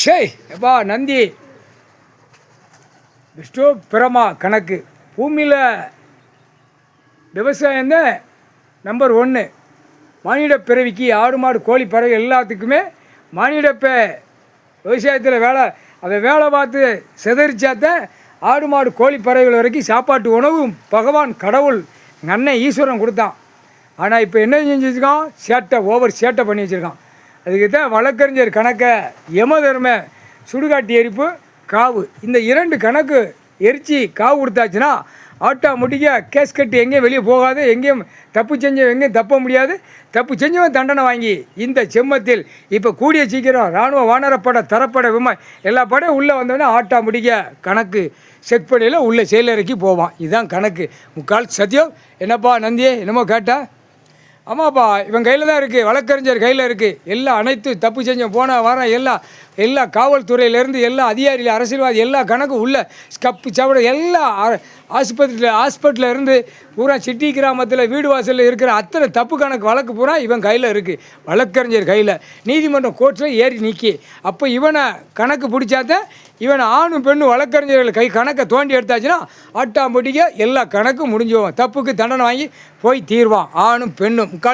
ஷே எப்பா நந்தி விஷ்ணு பிரமா கணக்கு பூமியில் விவசாயம்தான் நம்பர் 1. மானிட பிறவிக்கு ஆடு மாடு கோழி பறவை எல்லாத்துக்குமே மானிடப்ப விவசாயத்தில் வேலை பார்த்து சிதறிச்சாத்தான் ஆடு மாடு கோழி பறவைகள் வரைக்கும் சாப்பாட்டு உணவும் பகவான் கடவுள் எங்கள் அண்ணன் ஈஸ்வரன் கொடுத்தான். ஆனால் இப்போ என்ன செஞ்சு வச்சுருக்கான்? ஓவர் சேட்டை பண்ணி வச்சுருக்கான். அதுக்கு தான் வழக்கறிஞர் கணக்கை யமதர்ம சுடுகாட்டு எரிப்பு காவு இந்த 2 கணக்கு எரித்து காவு கொடுத்தாச்சுன்னா ஆட்டோமேட்டிக்காக கேஸ் கட்டி எங்கேயும் வெளியே போகாது, எங்கேயும் தப்பு செஞ்சவன் எங்கேயும் தப்ப முடியாது. தப்பு செஞ்சவன் தண்டனை வாங்கி இந்த செம்மத்தில் இப்போ கூடிய சீக்கிரம் இராணுவ வானரப்படை தரப்பட எல்லா படையும் உள்ளே வந்தோடனே ஆட்டோமேட்டிக்காக கணக்கு செக் பண்ணியில் உள்ளே செயலறைக்கு போவான். இதுதான் கணக்கு. முக்கால் சத்தியம். என்னப்பா நந்தியே என்னமோ கேட்டா? ஆமாப்பா, இவன் கையில் தான் இருக்குது, வழக்கறிஞர் கையில் இருக்குது. அனைத்து தப்பு செஞ்சோம் போன வாரம் எல்லா காவல்துறையிலேருந்து எல்லா அதிகாரிகள் அரசியல்வாதி எல்லா கணக்கும் உள்ள கப்பு சவடை எல்லா ஹாஸ்பிட்டலில் இருந்து பூரா சிட்டி கிராமத்தில் வீடு வாசலில் இருக்கிற அத்தனை தப்பு கணக்கு வழக்கு பூரா இவன் கையில் இருக்குது, வழக்கறிஞர் கையில். நீதிமன்றம் கோர்ட்டில் ஏறி நிற்கி அப்போ இவனை கணக்கு பிடிச்சாதான் இவனை ஆணும் பெண்ணும் வழக்கறிஞர்கள் கணக்கை தோண்டி எடுத்தாச்சுன்னா ஆட்டோமேட்டிக்காக எல்லா கணக்கும் முடிஞ்சுவோம். தப்புக்கு தண்டனை வாங்கி போய் தீர்வான் ஆணும் பெண்ணும். முக்கால்